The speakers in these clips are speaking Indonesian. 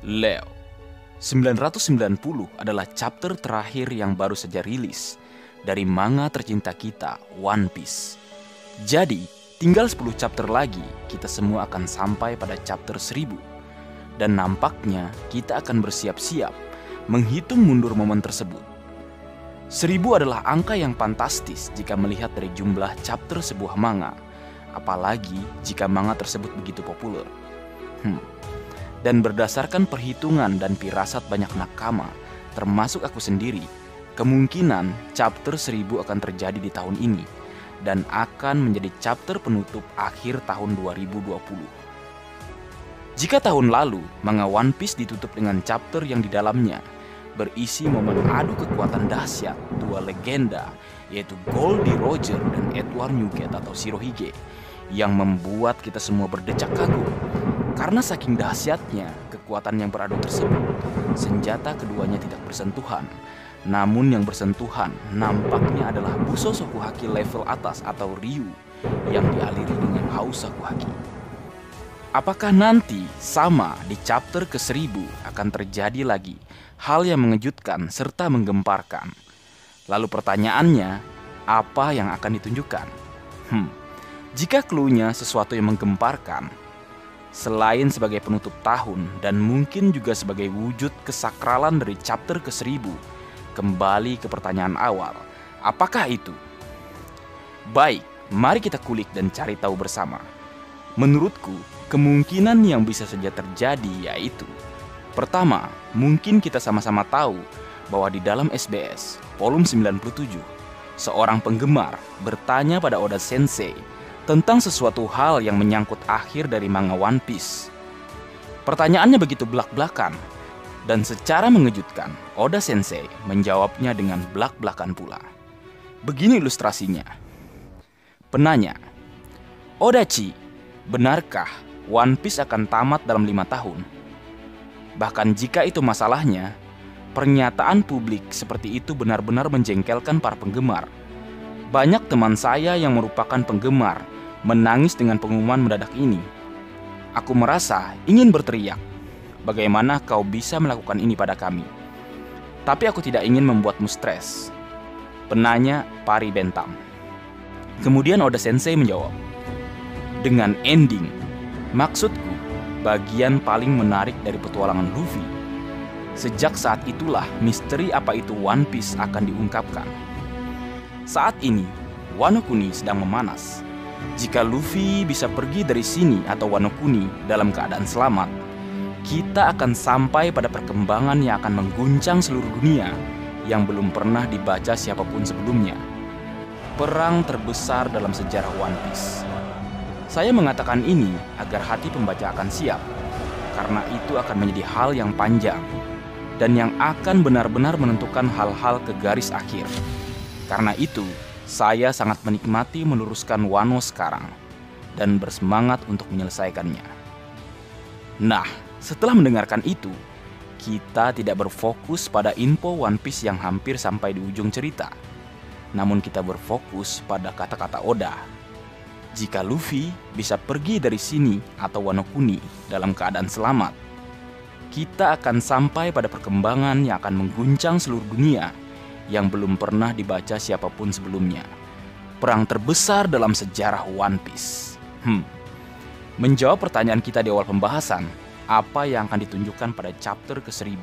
Leo, 990 adalah chapter terakhir yang baru saja rilis dari manga tercinta kita, One Piece. Jadi, tinggal 10 chapter lagi kita semua akan sampai pada chapter 1000. Dan nampaknya kita akan bersiap-siap menghitung mundur momen tersebut. 1000 adalah angka yang fantastis jika melihat dari jumlah chapter sebuah manga, apalagi jika manga tersebut begitu populer. Dan berdasarkan perhitungan dan firasat banyak nakama, termasuk aku sendiri, kemungkinan chapter 1000 akan terjadi di tahun ini dan akan menjadi chapter penutup akhir tahun 2020. Jika tahun lalu manga One Piece ditutup dengan chapter yang di dalamnya berisi momen adu kekuatan dahsyat dua legenda, yaitu Goldie Roger dan Edward Newgate atau Shirohige, yang membuat kita semua berdecak kagum. Karena saking dahsyatnya kekuatan yang beradu tersebut, senjata keduanya tidak bersentuhan. Namun yang bersentuhan nampaknya adalah Busou Shakuhaki level atas atau Ryu yang dialiri dengan haus Shakuhaki. Apakah nanti sama di chapter ke-1000 akan terjadi lagi hal yang mengejutkan serta menggemparkan? Lalu pertanyaannya, apa yang akan ditunjukkan? Jika cluenya sesuatu yang menggemparkan, selain sebagai penutup tahun dan mungkin juga sebagai wujud kesakralan dari chapter ke-1000, kembali ke pertanyaan awal, apakah itu? Baik, mari kita kulik dan cari tahu bersama. Menurutku, kemungkinan yang bisa saja terjadi yaitu: pertama, mungkin kita sama-sama tahu bahwa di dalam SBS volume 97, seorang penggemar bertanya pada Oda Sensei tentang sesuatu hal yang menyangkut akhir dari manga One Piece. Pertanyaannya begitu belak-belakan, dan secara mengejutkan, Oda Sensei menjawabnya dengan belak-belakan pula. Begini ilustrasinya. Penanya, "Odachi, benarkah One Piece akan tamat dalam 5 tahun? Bahkan jika itu masalahnya, pernyataan publik seperti itu benar-benar menjengkelkan para penggemar. Banyak teman saya yang merupakan penggemar menangis dengan pengumuman mendadak ini. Aku merasa ingin berteriak, bagaimana kau bisa melakukan ini pada kami? Tapi aku tidak ingin membuatmu stres." Penanya Pari Bentam. Kemudian Oda Sensei menjawab, "Dengan ending, maksudku bagian paling menarik dari petualangan Luffy. Sejak saat itulah misteri apa itu One Piece akan diungkapkan. Saat ini, Wano Kuni sedang memanas. Jika Luffy bisa pergi dari sini atau Wano Kuni dalam keadaan selamat, kita akan sampai pada perkembangan yang akan mengguncang seluruh dunia yang belum pernah dibaca siapapun sebelumnya. Perang terbesar dalam sejarah One Piece. Saya mengatakan ini agar hati pembaca akan siap, karena itu akan menjadi hal yang panjang dan yang akan benar-benar menentukan hal-hal ke garis akhir. Karena itu, saya sangat menikmati meluruskan Wano sekarang dan bersemangat untuk menyelesaikannya." Nah, setelah mendengarkan itu, kita tidak berfokus pada info One Piece yang hampir sampai di ujung cerita. Namun kita berfokus pada kata-kata Oda. Jika Luffy bisa pergi dari sini atau Wano Kuni dalam keadaan selamat, kita akan sampai pada perkembangan yang akan mengguncang seluruh dunia yang belum pernah dibaca siapapun sebelumnya. Perang terbesar dalam sejarah One Piece. Menjawab pertanyaan kita di awal pembahasan, apa yang akan ditunjukkan pada chapter ke-1000?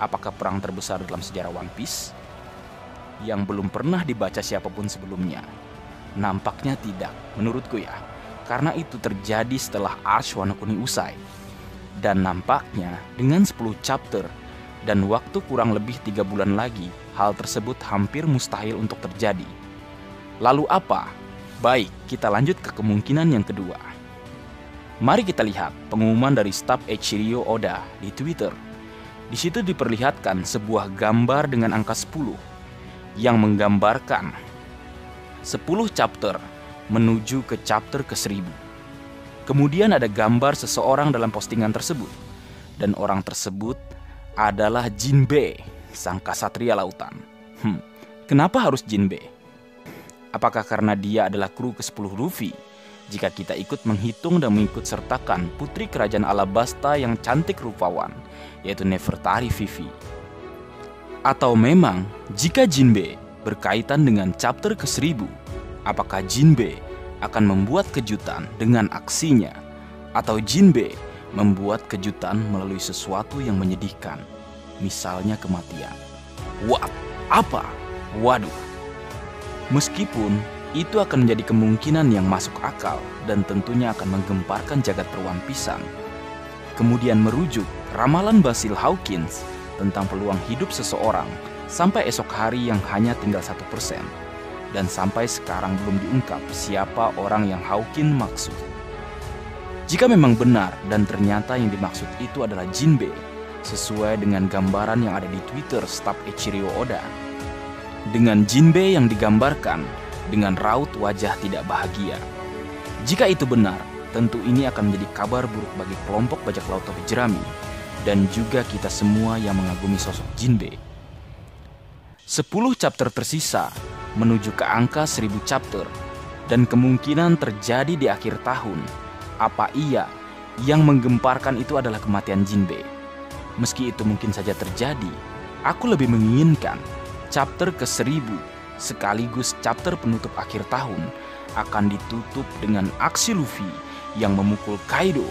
Apakah perang terbesar dalam sejarah One Piece yang belum pernah dibaca siapapun sebelumnya? Nampaknya tidak, menurutku ya. Karena itu terjadi setelah Arc Wano Kuni usai. Dan nampaknya dengan 10 chapter dan waktu kurang lebih 3 bulan lagi, hal tersebut hampir mustahil untuk terjadi. Lalu apa? Baik, kita lanjut ke kemungkinan yang kedua. Mari kita lihat pengumuman dari staf Eiichiro Oda di Twitter. Di situ diperlihatkan sebuah gambar dengan angka 10 yang menggambarkan 10 chapter menuju ke chapter ke-1000. Kemudian ada gambar seseorang dalam postingan tersebut, dan orang tersebut adalah Jinbe, sang kasatria lautan. Kenapa harus Jinbe? Apakah karena dia adalah kru ke-10 Luffy jika kita ikut menghitung dan mengikut sertakan putri kerajaan Alabasta yang cantik rupawan, yaitu Nefertari Vivi. Atau memang, jika Jinbe berkaitan dengan chapter ke-1000, apakah Jinbe akan membuat kejutan dengan aksinya, atau Jinbe membuat kejutan melalui sesuatu yang menyedihkan, misalnya kematian? What? Apa? Waduh. Meskipun itu akan menjadi kemungkinan yang masuk akal dan tentunya akan menggemparkan jagat per-One Piece-an. Kemudian merujuk ramalan Basil Hawkins tentang peluang hidup seseorang sampai esok hari yang hanya tinggal 1%. Dan sampai sekarang belum diungkap siapa orang yang Hawkins maksud. Jika memang benar dan ternyata yang dimaksud itu adalah Jinbe, sesuai dengan gambaran yang ada di Twitter staf Eiichiro Oda, dengan Jinbe yang digambarkan dengan raut wajah tidak bahagia. Jika itu benar, tentu ini akan menjadi kabar buruk bagi kelompok bajak laut topi jerami dan juga kita semua yang mengagumi sosok Jinbe. 10 chapter tersisa menuju ke angka 1000 chapter dan kemungkinan terjadi di akhir tahun. Apa iya yang menggemparkan itu adalah kematian Jinbe? Meski itu mungkin saja terjadi, aku lebih menginginkan chapter ke-1000 sekaligus chapter penutup akhir tahun akan ditutup dengan aksi Luffy yang memukul Kaido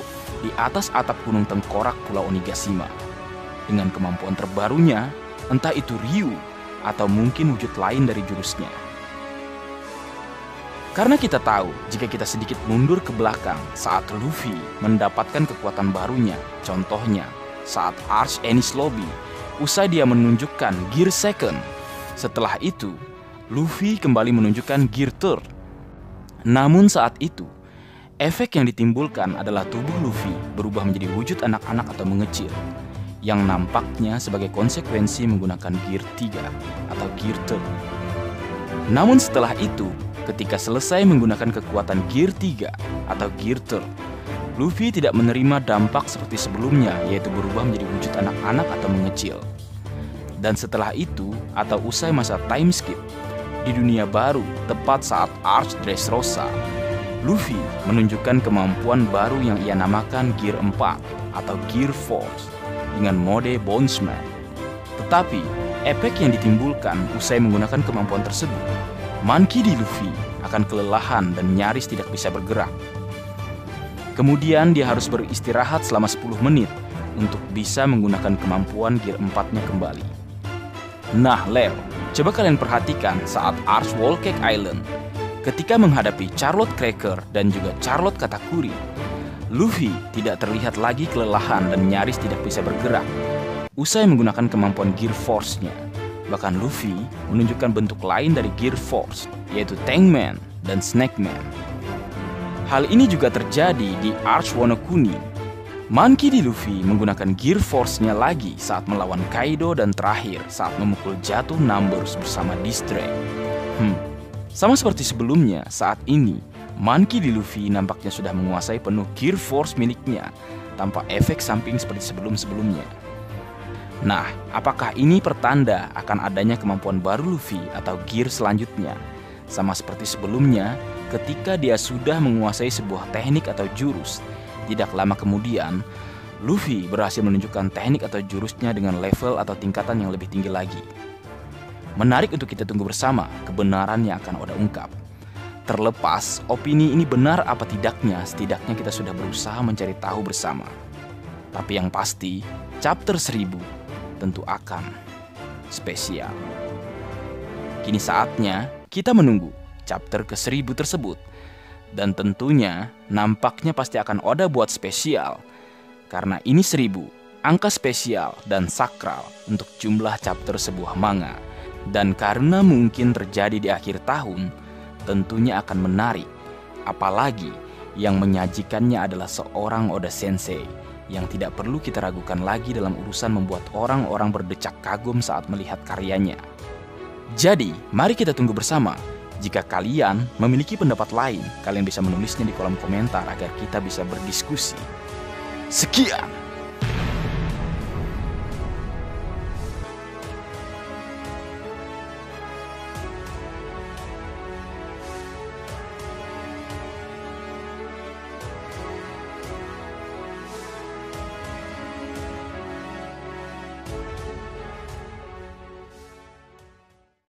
di atas atap gunung tengkorak Pulau Onigashima. Dengan kemampuan terbarunya, entah itu Ryu atau mungkin wujud lain dari jurusnya. Karena kita tahu jika kita sedikit mundur ke belakang saat Luffy mendapatkan kekuatan barunya, contohnya saat Arch Enies Lobby, usai dia menunjukkan Gear Second. Setelah itu, Luffy kembali menunjukkan Gear Third. Namun saat itu, efek yang ditimbulkan adalah tubuh Luffy berubah menjadi wujud anak-anak atau mengecil, yang nampaknya sebagai konsekuensi menggunakan Gear 3 atau Gear Third. Namun setelah itu, ketika selesai menggunakan kekuatan Gear 3 atau Gear Third, Luffy tidak menerima dampak seperti sebelumnya, yaitu berubah menjadi wujud anak-anak atau mengecil. Dan setelah itu, atau usai masa time skip, di dunia baru, tepat saat Arch Dressrosa, Luffy menunjukkan kemampuan baru yang ia namakan Gear 4 atau Gear Force dengan mode Bondsman. Tetapi, efek yang ditimbulkan usai menggunakan kemampuan tersebut, Monkey D. Luffy akan kelelahan dan nyaris tidak bisa bergerak. Kemudian dia harus beristirahat selama 10 menit untuk bisa menggunakan kemampuan Gear 4-nya kembali. Nah, Leo, coba kalian perhatikan saat Arch Whole Cake Island, ketika menghadapi Charlotte Cracker dan juga Charlotte Katakuri, Luffy tidak terlihat lagi kelelahan dan nyaris tidak bisa bergerak usai menggunakan kemampuan Gear Force-nya. Bahkan Luffy menunjukkan bentuk lain dari Gear Force, yaitu Tankman dan Snakeman. Hal ini juga terjadi di Arch Wano Kuni. Monkey D. Luffy menggunakan Gear Force-nya lagi saat melawan Kaido dan terakhir saat memukul jatuh Numbers bersama Distract. Sama seperti sebelumnya, saat ini Monkey D. Luffy nampaknya sudah menguasai penuh Gear Force miliknya tanpa efek samping seperti sebelum-sebelumnya. Nah, apakah ini pertanda akan adanya kemampuan baru Luffy atau Gear selanjutnya? Sama seperti sebelumnya, ketika dia sudah menguasai sebuah teknik atau jurus, tidak lama kemudian, Luffy berhasil menunjukkan teknik atau jurusnya dengan level atau tingkatan yang lebih tinggi lagi. Menarik untuk kita tunggu bersama kebenaran yang akan Oda ungkap. Terlepas opini ini benar apa tidaknya, setidaknya kita sudah berusaha mencari tahu bersama. Tapi yang pasti, chapter 1000 tentu akan spesial. Kini saatnya kita menunggu chapter ke-1000 tersebut. Dan tentunya nampaknya pasti akan Oda buat spesial. Karena ini 1000, angka spesial dan sakral untuk jumlah chapter sebuah manga. Dan karena mungkin terjadi di akhir tahun, tentunya akan menarik. Apalagi yang menyajikannya adalah seorang Oda Sensei yang tidak perlu kita ragukan lagi dalam urusan membuat orang-orang berdecak kagum saat melihat karyanya. Jadi, mari kita tunggu bersama. Jika kalian memiliki pendapat lain, kalian bisa menulisnya di kolom komentar agar kita bisa berdiskusi. Sekian.